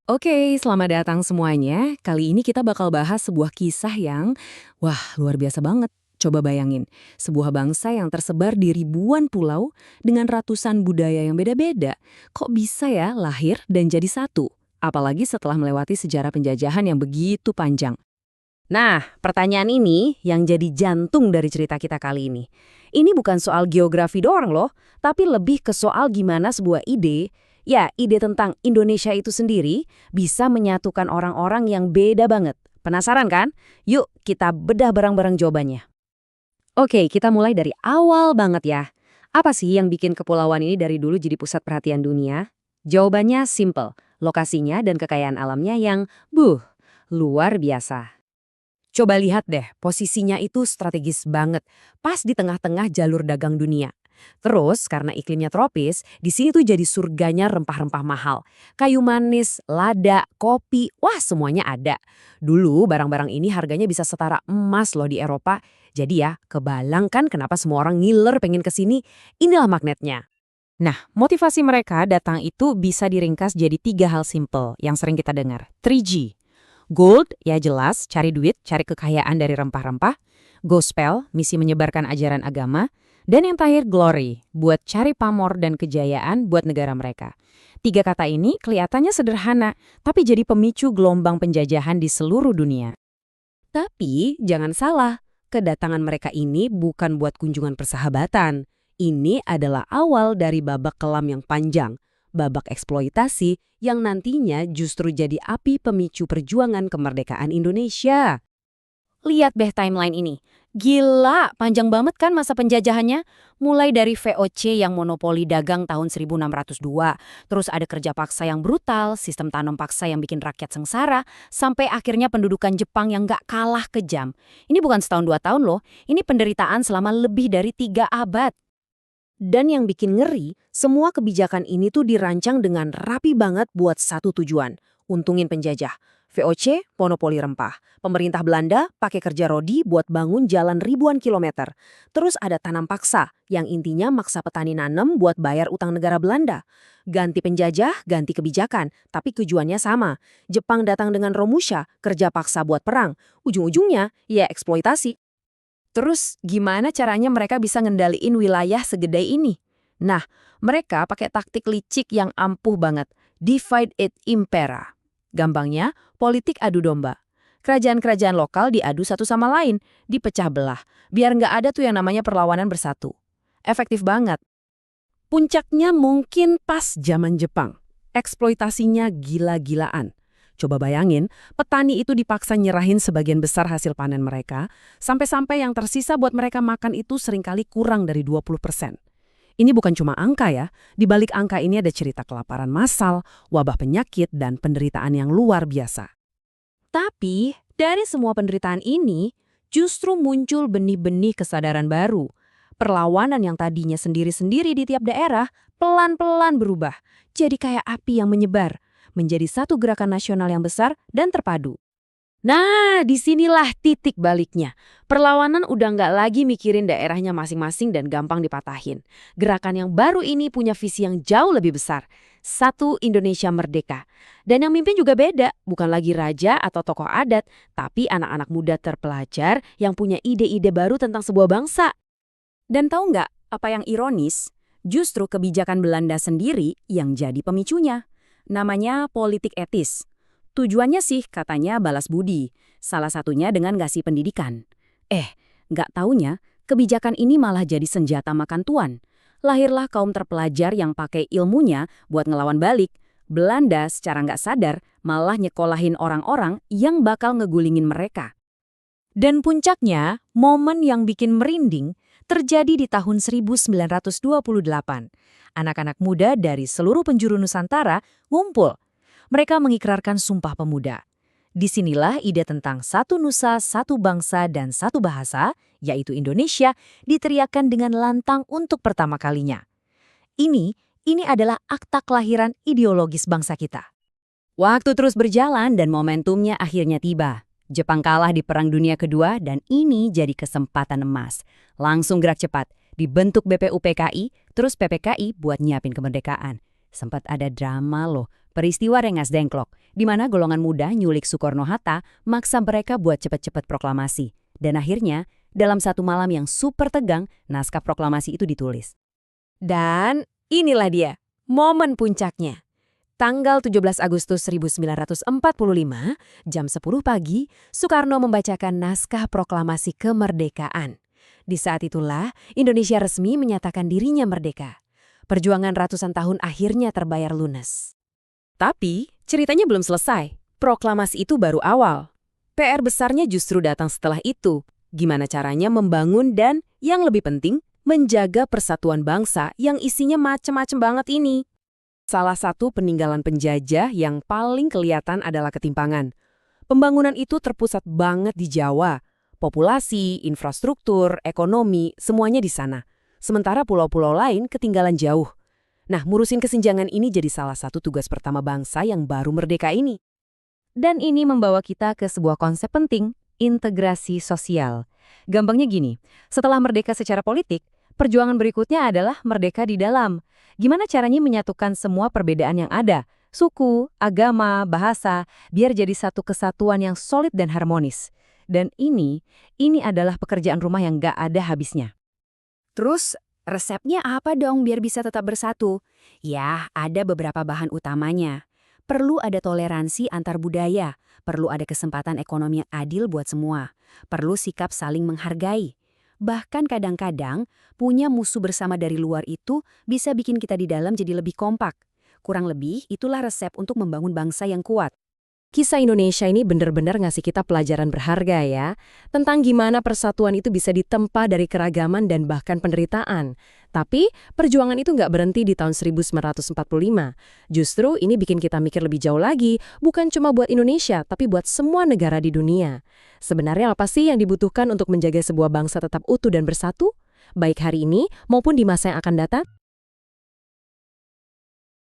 Oke, selamat datang semuanya. Kali ini kita bakal bahas sebuah kisah yang, wah, luar biasa banget. Coba bayangin, sebuah bangsa yang tersebar di ribuan pulau dengan ratusan budaya yang beda-beda. Kok bisa ya lahir dan jadi satu? Apalagi setelah melewati sejarah penjajahan yang begitu panjang. Nah, pertanyaan ini yang jadi jantung dari cerita kita kali ini. Ini bukan soal geografi doang loh, tapi lebih ke soal gimana sebuah ide, ya ide tentang Indonesia itu sendiri, bisa menyatukan orang-orang yang beda banget. Penasaran kan? Yuk kita bedah bareng-bareng jawabannya. Oke, kita mulai dari awal banget ya. Apa sih yang bikin kepulauan ini dari dulu jadi pusat perhatian dunia? Jawabannya simple, lokasinya dan kekayaan alamnya yang, luar biasa. Coba lihat deh, posisinya itu strategis banget, pas di tengah-tengah jalur dagang dunia. Terus, karena iklimnya tropis, di sini tuh jadi surganya rempah-rempah mahal. Kayu manis, lada, kopi, wah semuanya ada. Dulu barang-barang ini harganya bisa setara emas loh di Eropa. Jadi ya, kebalang kan kenapa semua orang ngiler pengen ke sini. Inilah magnetnya. Nah, motivasi mereka datang itu bisa diringkas jadi tiga hal simple yang sering kita dengar. 3G. Gold, ya jelas, cari duit, cari kekayaan dari rempah-rempah. Gospel, misi menyebarkan ajaran agama. Dan yang terakhir, glory, buat cari pamor dan kejayaan buat negara mereka. Tiga kata ini kelihatannya sederhana, tapi jadi pemicu gelombang penjajahan di seluruh dunia. Tapi, jangan salah, kedatangan mereka ini bukan buat kunjungan persahabatan. Ini adalah awal dari babak kelam yang panjang, babak eksploitasi yang nantinya justru jadi api pemicu perjuangan kemerdekaan Indonesia. Lihat deh timeline ini. Gila, panjang banget kan masa penjajahannya? Mulai dari VOC yang monopoli dagang tahun 1602, terus ada kerja paksa yang brutal, sistem tanam paksa yang bikin rakyat sengsara, sampai akhirnya pendudukan Jepang yang gak kalah kejam. Ini bukan setahun dua tahun loh, ini penderitaan selama lebih dari 3 abad. Dan yang bikin ngeri, semua kebijakan ini tuh dirancang dengan rapi banget buat satu tujuan, untungin penjajah. VOC, monopoli rempah. Pemerintah Belanda pakai kerja rodi buat bangun jalan ribuan kilometer. Terus ada tanam paksa, yang intinya maksa petani nanam buat bayar utang negara Belanda. Ganti penjajah, ganti kebijakan, tapi tujuannya sama. Jepang datang dengan Romusha, kerja paksa buat perang. Ujung-ujungnya, ya eksploitasi. Terus gimana caranya mereka bisa ngendaliin wilayah segede ini? Nah, mereka pakai taktik licik yang ampuh banget. Divide et impera. Gampangnya, politik adu domba. Kerajaan-kerajaan lokal diadu satu sama lain, dipecah belah. Biar nggak ada tuh yang namanya perlawanan bersatu. Efektif banget. Puncaknya mungkin pas zaman Jepang. Eksploitasinya gila-gilaan. Coba bayangin, petani itu dipaksa nyerahin sebagian besar hasil panen mereka, sampai-sampai yang tersisa buat mereka makan itu seringkali kurang dari 20%. Ini bukan cuma angka ya, di balik angka ini ada cerita kelaparan massal, wabah penyakit, dan penderitaan yang luar biasa. Tapi, dari semua penderitaan ini, justru muncul benih-benih kesadaran baru. Perlawanan yang tadinya sendiri-sendiri di tiap daerah, pelan-pelan berubah. Jadi kayak api yang menyebar, menjadi satu gerakan nasional yang besar dan terpadu. Nah, disinilah titik baliknya. Perlawanan udah nggak lagi mikirin daerahnya masing-masing dan gampang dipatahin. Gerakan yang baru ini punya visi yang jauh lebih besar. Satu Indonesia merdeka. Dan yang mimpin juga beda, bukan lagi raja atau tokoh adat, tapi anak-anak muda terpelajar yang punya ide-ide baru tentang sebuah bangsa. Dan tahu nggak apa yang ironis? Justru kebijakan Belanda sendiri yang jadi pemicunya. Namanya politik etis. Tujuannya sih katanya balas budi, salah satunya dengan ngasih pendidikan. Nggak taunya, kebijakan ini malah jadi senjata makan tuan. Lahirlah kaum terpelajar yang pakai ilmunya buat ngelawan balik. Belanda secara nggak sadar malah nyekolahin orang-orang yang bakal ngegulingin mereka. Dan puncaknya, momen yang bikin merinding terjadi di tahun 1928. Anak-anak muda dari seluruh penjuru Nusantara ngumpul. Mereka mengikrarkan Sumpah Pemuda. Disinilah ide tentang satu nusa, satu bangsa, dan satu bahasa, yaitu Indonesia, diteriakkan dengan lantang untuk pertama kalinya. Ini adalah akta kelahiran ideologis bangsa kita. Waktu terus berjalan dan momentumnya akhirnya tiba. Jepang kalah di Perang Dunia Kedua dan ini jadi kesempatan emas. Langsung gerak cepat, dibentuk BPUPKI, terus PPKI buat nyiapin kemerdekaan. Sempat ada drama loh, peristiwa Rengas Dengklok, di mana golongan muda nyulik Soekarno-Hatta maksa mereka buat cepet-cepet proklamasi. Dan akhirnya, dalam satu malam yang super tegang, naskah proklamasi itu ditulis. Dan inilah dia, momen puncaknya. Tanggal 17 Agustus 1945, jam 10 pagi, Soekarno membacakan naskah proklamasi kemerdekaan. Di saat itulah, Indonesia resmi menyatakan dirinya merdeka. Perjuangan ratusan tahun akhirnya terbayar lunas. Tapi, ceritanya belum selesai. Proklamasi itu baru awal. PR besarnya justru datang setelah itu. Gimana caranya membangun dan, yang lebih penting, menjaga persatuan bangsa yang isinya macem-macem banget ini. Salah satu peninggalan penjajah yang paling kelihatan adalah ketimpangan. Pembangunan itu terpusat banget di Jawa. Populasi, infrastruktur, ekonomi, semuanya di sana. Sementara pulau-pulau lain ketinggalan jauh. Nah, ngurusin kesenjangan ini jadi salah satu tugas pertama bangsa yang baru merdeka ini. Dan ini membawa kita ke sebuah konsep penting, integrasi sosial. Gampangnya gini, setelah merdeka secara politik, perjuangan berikutnya adalah merdeka di dalam. Gimana caranya menyatukan semua perbedaan yang ada, suku, agama, bahasa, biar jadi satu kesatuan yang solid dan harmonis. Dan ini adalah pekerjaan rumah yang gak ada habisnya. Terus, resepnya apa dong biar bisa tetap bersatu? Ya, ada beberapa bahan utamanya. Perlu ada toleransi antar budaya, perlu ada kesempatan ekonomi yang adil buat semua, perlu sikap saling menghargai. Bahkan kadang-kadang, punya musuh bersama dari luar itu bisa bikin kita di dalam jadi lebih kompak. Kurang lebih, itulah resep untuk membangun bangsa yang kuat. Kisah Indonesia ini benar-benar ngasih kita pelajaran berharga ya, tentang gimana persatuan itu bisa ditempa dari keragaman dan bahkan penderitaan. Tapi, perjuangan itu nggak berhenti di tahun 1945. Justru ini bikin kita mikir lebih jauh lagi, bukan cuma buat Indonesia, tapi buat semua negara di dunia. Sebenarnya apa sih yang dibutuhkan untuk menjaga sebuah bangsa tetap utuh dan bersatu? Baik hari ini maupun di masa yang akan datang?